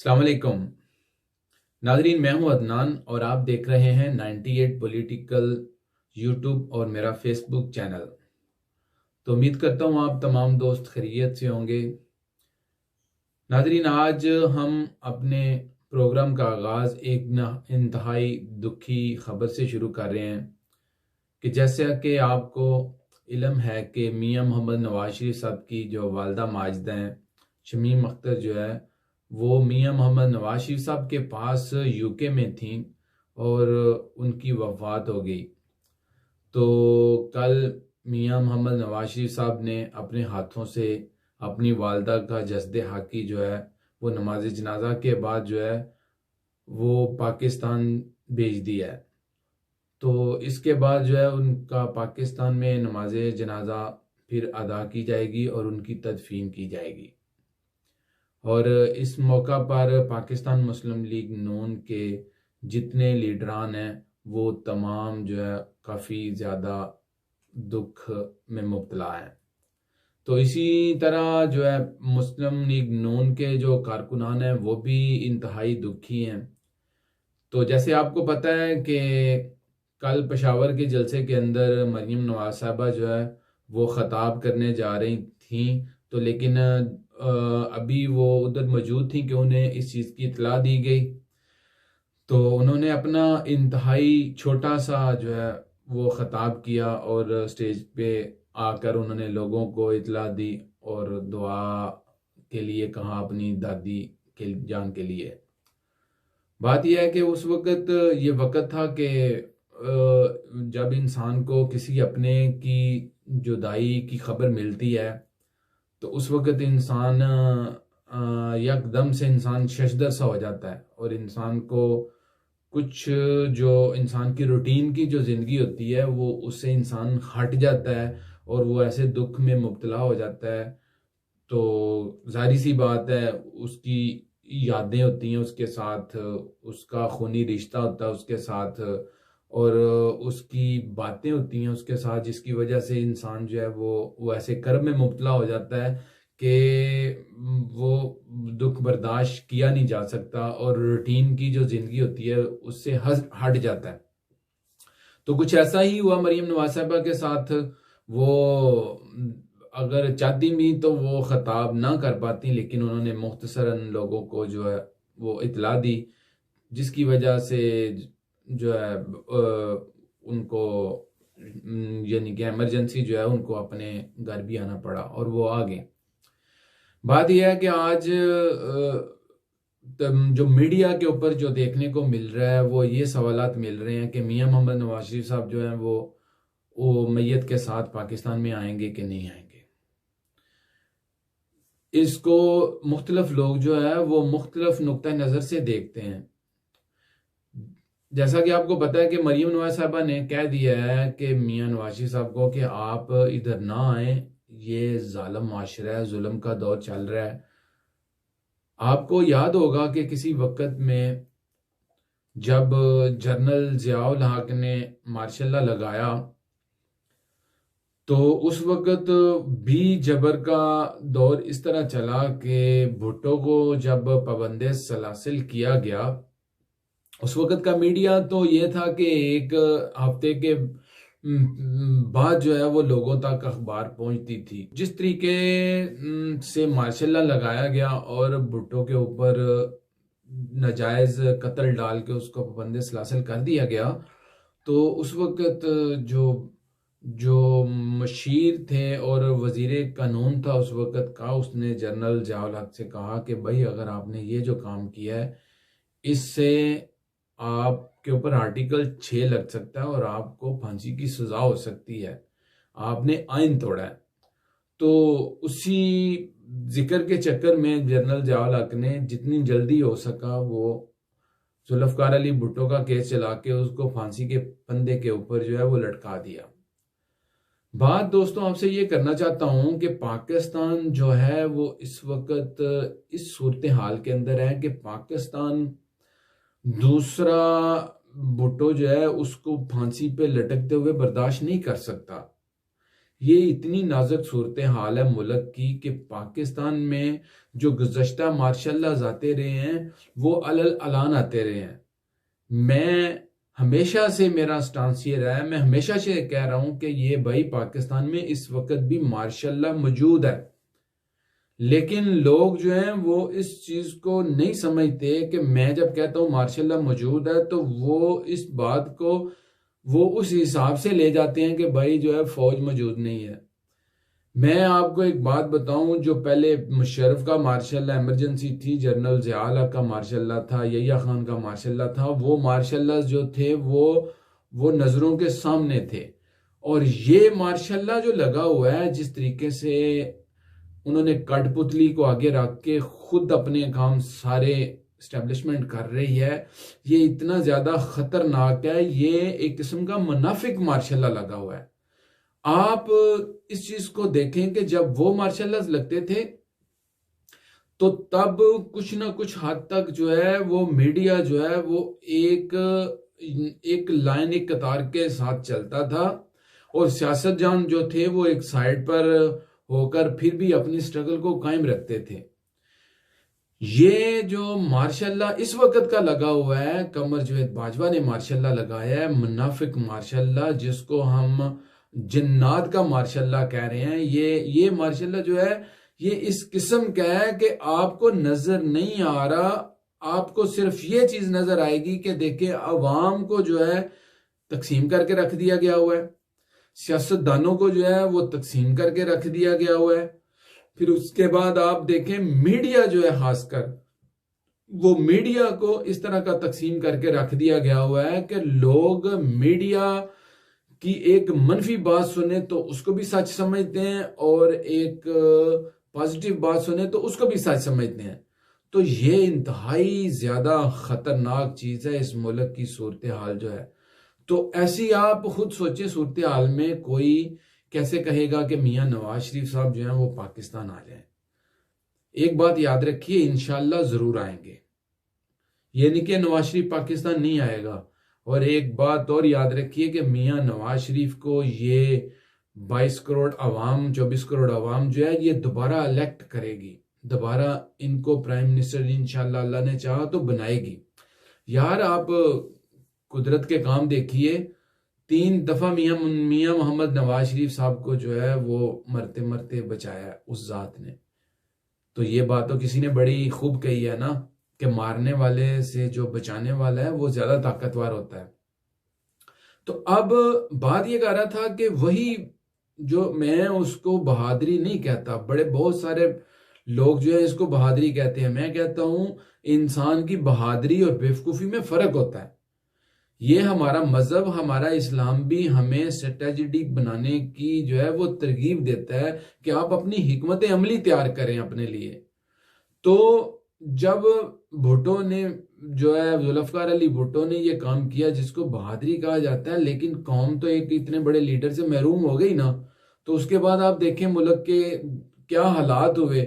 अस्सलाम वालेकुम नाजरीन, मैं हूं अदनान और आप देख रहे हैं 98 पॉलिटिकल यूट्यूब और मेरा फेसबुक चैनल। तो उम्मीद करता हूं आप तमाम दोस्त खैरियत से होंगे। नाजरीन, आज हम अपने प्रोग्राम का आगाज़ एक इंतहाई दुखी खबर से शुरू कर रहे हैं कि जैसा कि आपको इल्म है कि मियां मोहम्मद नवाज शरीफ साहब की जो वालदा माजिदा हैं शमीम अख्तर जो है वो मियां मोहम्मद नवाज शरीफ साहब के पास यूके में थी और उनकी वफ़ात हो गई। तो कल मियां मोहम्मद नवाज शरीफ साहब ने अपने हाथों से अपनी वालदा का जस्द हाकी जो है वो नमाज जनाजा के बाद जो है वो पाकिस्तान भेज दिया है। तो इसके बाद जो है उनका पाकिस्तान में नमाज जनाजा फिर अदा की जाएगी और उनकी तदफीन की जाएगी। और इस मौका पर पाकिस्तान मुस्लिम लीग नून के जितने लीडरान हैं वो तमाम जो है काफ़ी ज़्यादा दुख में मुब्तला हैं। तो इसी तरह जो है मुस्लिम लीग नून के जो कारकुनान हैं वो भी इंतहाई दुखी हैं। तो जैसे आपको पता है कि कल पेशावर के जलसे के अंदर मरीम नवाज साहबा जो है वो ख़ताब करने जा रही थी, तो लेकिन अभी वो उधर मौजूद थी कि उन्हें इस चीज़ की इत्तला दी गई। तो उन्होंने अपना इंतहाई छोटा सा जो है वो ख़ताब किया और स्टेज पे आकर उन्होंने लोगों को इत्तला दी और दुआ के लिए कहा अपनी दादी के जान के लिए। बात यह है कि उस वक़्त ये वक़्त था कि जब इंसान को किसी अपने की जुदाई की खबर मिलती है तो उस वक़्त इंसान यकदम से इंसान शशदर सा हो जाता है और इंसान को कुछ जो इंसान की रूटीन की जो ज़िंदगी होती है वो उससे इंसान हट जाता है और वो ऐसे दुख में मुब्तला हो जाता है। तो ज़ाहिर सी बात है उसकी यादें होती हैं उसके साथ, उसका खूनी रिश्ता होता है उसके साथ और उसकी बातें होती हैं उसके साथ, जिसकी वजह से इंसान जो है वो ऐसे कर्ब में मुब्तला हो जाता है कि वो दुख बर्दाश्त किया नहीं जा सकता और रूटीन की जो ज़िंदगी होती है उससे हट जाता है। तो कुछ ऐसा ही हुआ मरीम नवाज साहिबा के साथ। वो अगर चाहती भी तो वो खताब ना कर पाती, लेकिन उन्होंने मुख्तसरन लोगों को जो है वो इतला दी, जिसकी वजह से जो है उनको यानी कि इमरजेंसी जो है उनको अपने घर भी आना पड़ा और वो आ गए। बात यह है कि आज जो मीडिया के ऊपर जो देखने को मिल रहा है वो ये सवालात मिल रहे हैं कि मियां मोहम्मद नवाज शरीफ साहब जो हैं वो मैयत के साथ पाकिस्तान में आएंगे कि नहीं आएंगे। इसको मुख्तलिफ लोग जो है वो मुख्तलिफ नुक्ता नज़र से देखते हैं। जैसा कि आपको पता है कि मरीम नवाज साहबा ने कह दिया है कि मियां नवाज शरीफ साहब को कि आप इधर ना आए, ये जालिम माशरा है, जुल्म का दौर चल रहा है। आपको याद होगा कि किसी वक्त में जब जनरल ज़ियाउल हक ने मार्शल लॉ लगाया तो उस वक़्त भी जबर का दौर इस तरह चला कि भुट्टो को जब पाबंद सलासिल किया गया, उस वक़्त का मीडिया तो ये था कि एक हफ्ते के बाद जो है वो लोगों तक अखबार पहुंचती थी। जिस तरीके से मार्शल लॉ लगाया गया और भुट्टो के ऊपर नाजायज़ कत्ल डाल के उसको पाबंद सलासिल कर दिया गया, तो उस वक़्त जो जो मशीर थे और वज़ीर कानून था उस वक़्त का, उसने जनरल ज़ियाउल हक से कहा कि भाई अगर आपने ये जो काम किया है इससे आपके ऊपर आर्टिकल 6 लग सकता है और आपको फांसी की सज़ा हो सकती है, आपने आइन तोड़ा है। तो उसी जिक्र के चक्कर में जनरल ज़ियाउल हक ने जितनी जल्दी हो सका वो जुल्फ़िकार अली भुट्टो का केस चला के उसको फांसी के फंदे के ऊपर जो है वो लटका दिया। बात दोस्तों आपसे ये करना चाहता हूं कि पाकिस्तान जो है वो इस वक्त इस सूरत हाल के अंदर है कि पाकिस्तान दूसरा भुट्टो जो है उसको फांसी पे लटकते हुए बर्दाश्त नहीं कर सकता। ये इतनी नाजुक सूरत हाल है मुल्क की कि पाकिस्तान में जो गुज़श्ता मार्शल आते रहे हैं वो अलल अलान आते रहे हैं। मैं हमेशा से मेरा स्टांस ये रहा है, मैं हमेशा से कह रहा हूं कि ये भाई पाकिस्तान में इस वक्त भी मार्शल मौजूद है, लेकिन लोग जो हैं वो इस चीज को नहीं समझते कि मैं जब कहता हूं मार्शल मौजूद है तो वो इस बात को वो उस हिसाब से ले जाते हैं कि भाई जो है फौज मौजूद नहीं है। मैं आपको एक बात बताऊं, जो पहले मुशर्रफ का मार्शल इमरजेंसी थी, जनरल ज़िया का मार्शल था, यहिया खान का मार्शल था, वो मार्शल जो थे वो नज़रों के सामने थे। और ये मार्शल जो लगा हुआ है, जिस तरीके से उन्होंने कठपुतली को आगे रख के खुद अपने काम सारे स्टैब्लिशमेंट कर रही है, ये इतना ज्यादा खतरनाक है। ये एक किस्म का मुनाफिक मार्शल लगा हुआ है। आप इस चीज को देखें कि जब वो मार्शल लगते थे तो तब कुछ ना कुछ हद तक जो है वो मीडिया जो है वो एक एक लाइन, एक कतार के साथ चलता था, और सियासतदान जो थे वो एक साइड पर होकर फिर भी अपनी स्ट्रगल को कायम रखते थे। ये जो मार्शल्ला इस वक्त का लगा हुआ है, कमर जवेद बाजवा ने मार्शल्ला लगाया है, मुनाफिक मार्शल्ला, जिसको हम जिन्नात का मार्शल्ला कह रहे हैं। ये मार्शल्ला जो है ये इस किस्म का है कि आपको नजर नहीं आ रहा, आपको सिर्फ ये चीज नजर आएगी कि देखिए अवाम को जो है तकसीम करके रख दिया गया हुआ है, सियासतदानों को जो है वो तकसीम करके रख दिया गया हुआ है। फिर उसके बाद आप देखें मीडिया जो है खासकर, वो मीडिया को इस तरह का तकसीम करके रख दिया गया हुआ है कि लोग मीडिया की एक मनफी बात सुने तो उसको भी सच समझते हैं, और एक पॉजिटिव बात सुने तो उसको भी सच समझते हैं। तो ये इंतहाई ज्यादा खतरनाक चीज है इस मुल्क की सूरत हाल जो है। तो ऐसी आप खुद सोचे सूरत हाल में कोई कैसे कहेगा कि मियां नवाज शरीफ साहब जो हैं वो पाकिस्तान आ जाएं। एक बात याद रखिए, इंशाल्लाह जरूर आएंगे, ये नहीं कि नवाज शरीफ पाकिस्तान नहीं आएगा। और एक बात और याद रखिए कि मियां नवाज शरीफ को ये 22 करोड़ अवाम, 24 करोड़ अवाम जो है ये दोबारा इलेक्ट करेगी, दोबारा इनको प्राइम मिनिस्टर इंशाल्लाह अल्लाह ने चाहा तो बनाएगी। यार आप कुदरत के काम देखिए, 3 दफा मियां मोहम्मद नवाज शरीफ साहब को जो है वो मरते मरते बचाया उस जात ने। तो ये बात तो किसी ने बड़ी खूब कही है ना कि मारने वाले से जो बचाने वाला है वो ज्यादा ताकतवर होता है। तो अब बात ये कर रहा था कि वही जो, मैं उसको बहादुरी नहीं कहता, बड़े बहुत सारे लोग जो है इसको बहादुरी कहते हैं, मैं कहता हूं इंसान की बहादुरी और बेवकूफी में फर्क होता है। ये हमारा मजहब, हमारा इस्लाम भी हमें स्ट्रेटेजिक बनाने की जो है वो तरगीब देता है कि आप अपनी हिकमत अमली तैयार करें अपने लिए। तो जब भुट्टो ने जो है जुल्फकार अली भुट्टो ने ये काम किया जिसको बहादुरी कहा जाता है, लेकिन कौम तो एक इतने बड़े लीडर से महरूम हो गई ना, तो उसके बाद आप देखें मुल्क के क्या हालात हुए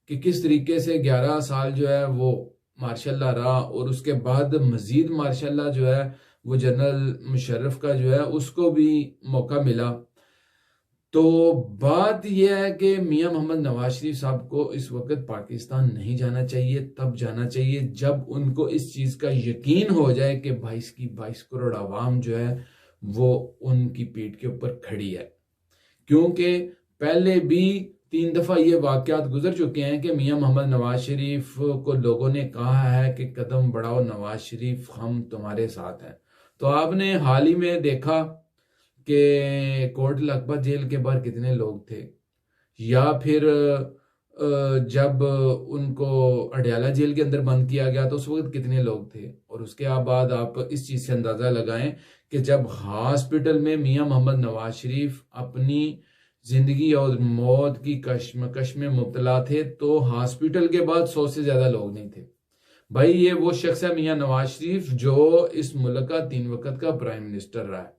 कि किस तरीके से 11 साल जो है वो मार्शल्ला रहा, और उसके बाद मजीद मार्शल्ला जो है वो जनरल मुशर्रफ का जो है उसको भी मौका मिला। तो बात यह है कि मियां मोहम्मद नवाज शरीफ साहब को इस वक्त पाकिस्तान नहीं जाना चाहिए, तब जाना चाहिए जब उनको इस चीज का यकीन हो जाए कि 22 करोड़ आवाम जो है वो उनकी पीठ के ऊपर खड़ी है। क्योंकि पहले भी 3 दफा ये वाकयात गुजर चुके हैं कि मियां मोहम्मद नवाज शरीफ को लोगों ने कहा है कि कदम बढ़ाओ नवाज शरीफ, हम तुम्हारे साथ हैं। तो आपने हाल ही में देखा कि कोट लखपत जेल के बाहर कितने लोग थे, या फिर जब उनको अडयाला जेल के अंदर बंद किया गया तो उस वक्त कितने लोग थे। और उसके बाद आप इस चीज से अंदाजा लगाएं कि जब हॉस्पिटल में मियां मोहम्मद नवाज शरीफ अपनी जिंदगी और मौत की कश्मकश में मुब्तला थे तो हॉस्पिटल के बाद 100 से ज्यादा लोग नहीं थे। भाई ये वो शख्स है मियां नवाज शरीफ जो इस मुल्क का 3 वक्त का प्राइम मिनिस्टर रहा है।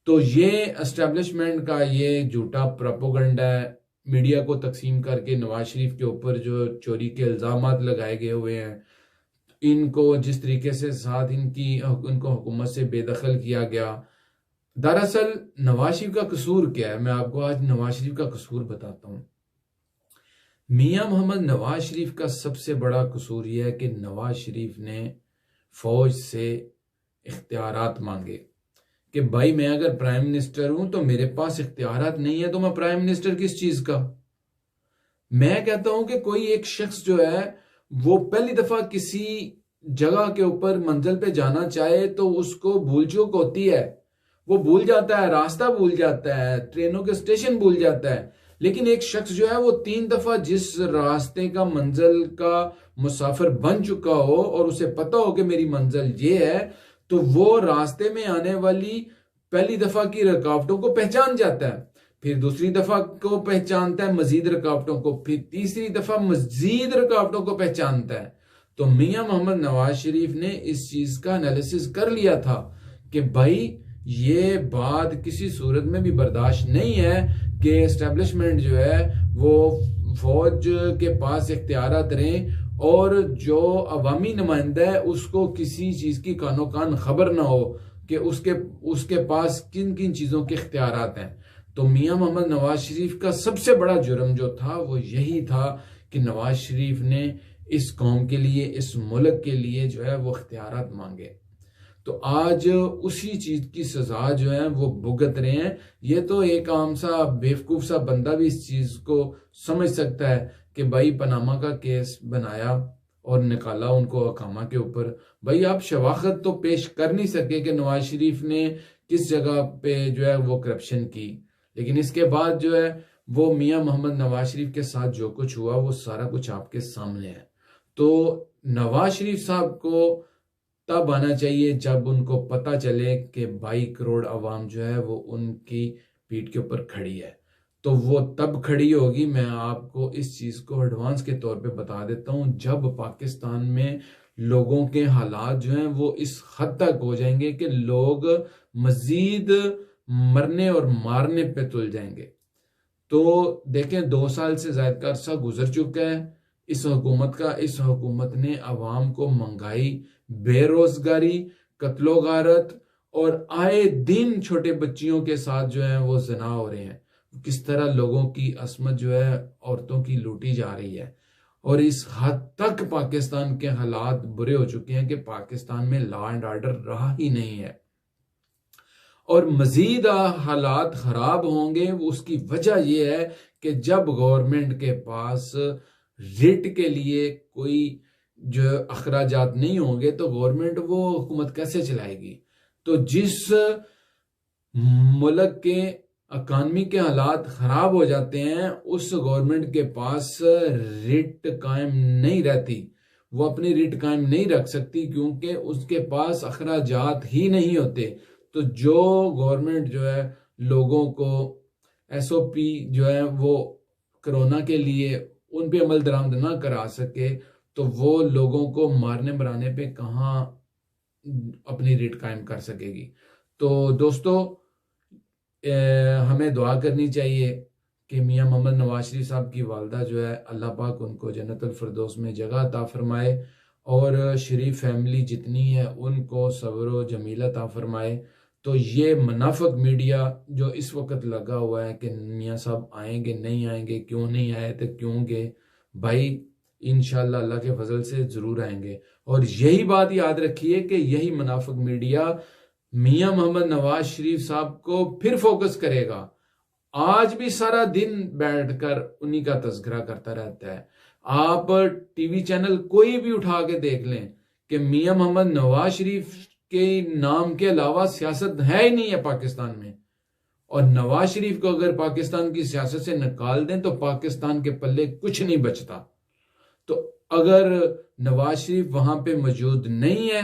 तो ये एस्टेब्लिशमेंट का ये झूठा प्रोपोगंडा है, मीडिया को तकसीम करके नवाज शरीफ के ऊपर जो चोरी के इल्जामात लगाए गए हुए हैं, इनको जिस तरीके से साथ इनको हुकूमत से बेदखल किया गया, दरअसल नवाज शरीफ का कसूर क्या है, मैं आपको आज नवाज शरीफ का कसूर बताता हूं। मियां मोहम्मद नवाज शरीफ का सबसे बड़ा कसूर यह है कि नवाज शरीफ ने फौज से इख्तियारात मांगे कि भाई मैं अगर प्राइम मिनिस्टर हूं तो मेरे पास इख्तियारात नहीं है तो मैं प्राइम मिनिस्टर किस चीज का। मैं कहता हूं कि कोई एक शख्स जो है वो पहली दफा किसी जगह के ऊपर मंजिल पे जाना चाहे तो उसको भूल चूक होती है, वो भूल जाता है, रास्ता भूल जाता है, ट्रेनों के स्टेशन भूल जाता है। लेकिन एक शख्स जो है वो 3 दफा जिस रास्ते का मंजिल का मुसाफिर बन चुका हो और उसे पता हो कि मेरी मंजिल ये है, तो वो रास्ते में आने वाली पहली दफा की रुकावटों को पहचान जाता है, फिर दूसरी दफा को पहचानता है मजीद रुकावटों को, फिर तीसरी दफा मजीद रुकावटों को पहचानता है। तो मियां मोहम्मद नवाज शरीफ ने इस चीज का एनालिसिस कर लिया था कि भाई ये बात किसी सूरत में भी बर्दाश्त नहीं है कि एस्टेब्लिशमेंट जो है वो फौज के पास इख्तियारात रहें और जो अवामी नुमाइंदा है उसको किसी चीज की कानो कान खबर ना हो कि उसके पास किन किन चीजों के इख्तियारात हैं। तो मियां मोहम्मद नवाज शरीफ का सबसे बड़ा जुर्म जो था वो यही था कि नवाज शरीफ ने इस कौम के लिए, इस मुल्क के लिए जो है वो इख्तियारात मांगे। तो आज उसी चीज की सजा जो है वो भुगत रहे हैं। ये तो एक आम सा बेवकूफ सा बंदा भी इस चीज को समझ सकता है कि भाई पनामा का केस बनाया और निकाला उनको अकामा के ऊपर। भाई आप शवाखत तो पेश कर नहीं सके कि नवाज शरीफ ने किस जगह पे जो है वो करप्शन की, लेकिन इसके बाद जो है वो मियां मोहम्मद नवाज शरीफ के साथ जो कुछ हुआ वो सारा कुछ आपके सामने है। तो नवाज शरीफ साहब को तब आना चाहिए जब उनको पता चले कि 22 करोड़ अवाम जो है वो उनकी पीठ के ऊपर खड़ी है, तो वो तब खड़ी होगी। मैं आपको इस चीज को एडवांस के तौर पे बता देता हूं, जब पाकिस्तान में लोगों के हालात जो हैं वो इस हद तक हो जाएंगे कि लोग मजीद मरने और मारने पे तुल जाएंगे। तो देखें 2 साल से ज्यादा का अरसा गुजर चुका है इस हुकूमत ने अवाम को महंगाई, बेरोजगारी, कत्लो गारत और आए दिन छोटे बच्चियों के साथ जो है वो जना हो रहे हैं। किस तरह लोगों की असमत जो है औरतों की लूटी जा रही है और इस हद तक पाकिस्तान के हालात बुरे हो चुके हैं कि पाकिस्तान में लॉ एंड ऑर्डर रहा ही नहीं है और मजीद हालात खराब होंगे। उसकी वजह यह है कि जब गवर्नमेंट के पास रिट के लिए कोई जो अखराजात नहीं होंगे तो गवर्नमेंट वो हुकूमत कैसे चलाएगी। तो जिस मुल्क के इकानमी के हालात खराब हो जाते हैं उस गवर्नमेंट के पास रिट कायम नहीं रहती, वो अपनी रिट कायम नहीं रख सकती क्योंकि उसके पास अखराजात ही नहीं होते। तो जो गवर्नमेंट जो है लोगों को एसओपी जो है वो कोरोना के लिए उन पे अमल दरामद ना करा सके तो वो लोगों को मारने मराने पे कहाँ अपनी रिट कायम कर सकेगी। तो दोस्तों हमें दुआ करनी चाहिए कि मियां मोहम्मद नवाज शरीफ साहब की वालदा जो है अल्लाह पाक उनको जन्नतुल फिरदौस में जगह अता फरमाए और शरीफ फैमिली जितनी है उनको सब्र व जमीला अता फरमाए। तो ये मुनाफिक मीडिया जो इस वक्त लगा हुआ है कि मियां साहब आएंगे नहीं आएंगे, क्यों नहीं आए तो क्यों गए, भाई इंशाल्लाह अल्लाह के फजल से जरूर आएंगे। और यही बात याद रखिए कि यही मुनाफिक मीडिया मियां मोहम्मद नवाज शरीफ साहब को फिर फोकस करेगा। आज भी सारा दिन बैठकर उन्हीं का तज़किरा करता रहता है। आप टीवी चैनल कोई भी उठा के देख लें कि मियां मोहम्मद नवाज शरीफ के नाम के अलावा सियासत है ही नहीं है पाकिस्तान में। और नवाज शरीफ को अगर पाकिस्तान की सियासत से निकाल दें तो पाकिस्तान के पल्ले कुछ नहीं बचता। तो अगर नवाज शरीफ वहां पे मौजूद नहीं है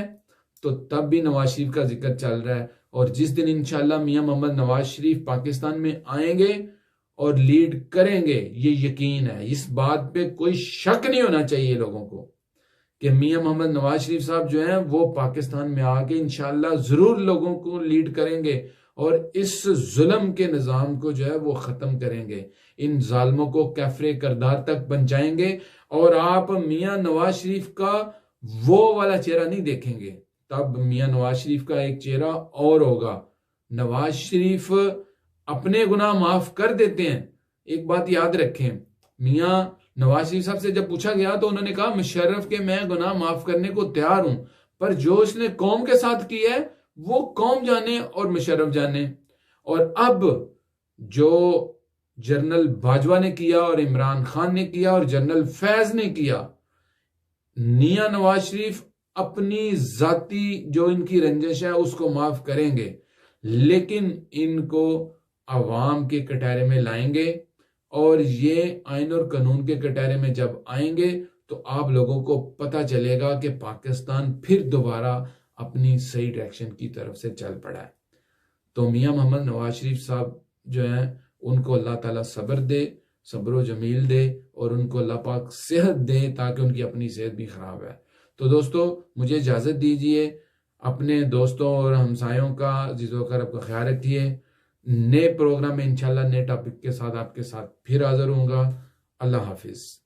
तो तब भी नवाज शरीफ का जिक्र चल रहा है। और जिस दिन इंशाल्लाह मियां मोहम्मद नवाज शरीफ पाकिस्तान में आएंगे और लीड करेंगे, ये यकीन है, इस बात पे कोई शक नहीं होना चाहिए लोगों को कि मियां मोहम्मद नवाज शरीफ साहब जो हैं वो पाकिस्तान में आके इंशाल्लाह जरूर लोगों को लीड करेंगे और इस जुल्म के निज़ाम को जो है वो ख़त्म करेंगे, इन जालिमों को कैफरे करदार तक पहुंचाएंगे। और आप मियां नवाज शरीफ का वो वाला चेहरा नहीं देखेंगे, तब मियां नवाज शरीफ का एक चेहरा और होगा नवाज शरीफ अपने गुनाह माफ कर देते हैं। एक बात याद रखें, मियां नवाज शरीफ साहब से जब पूछा गया तो उन्होंने कहा मुशर्रफ के मैं गुनाह माफ करने को तैयार हूं, पर जो उसने कौम के साथ किया है वो कौम जाने और मुशर्रफ जाने। और अब जो जनरल बाजवा ने किया और इमरान खान ने किया और जनरल फैज ने किया, मियां नवाज शरीफ अपनी जाती जो इनकी रंजिश है उसको माफ करेंगे, लेकिन इनको अवाम के कटहरे में लाएंगे। और ये आइन और कानून के कटहरे में जब आएंगे तो आप लोगों को पता चलेगा कि पाकिस्तान फिर दोबारा अपनी सही डायरेक्शन की तरफ से चल पड़ा है। तो मियां मोहम्मद नवाज शरीफ साहब जो हैं उनको अल्लाह ताला सब्र दे, सब्र जमील दे, और उनको अल्लाह पाक सेहत दे ताकि उनकी अपनी सेहत भी खराब है। तो दोस्तों मुझे इजाजत दीजिए, अपने दोस्तों और हमसायों का जिज़ोकर आपका ख्याल रखिए। नए प्रोग्राम में इंशाल्लाह नए टॉपिक के साथ आपके साथ फिर हाजिर होऊंगा। अल्लाह हाफिज।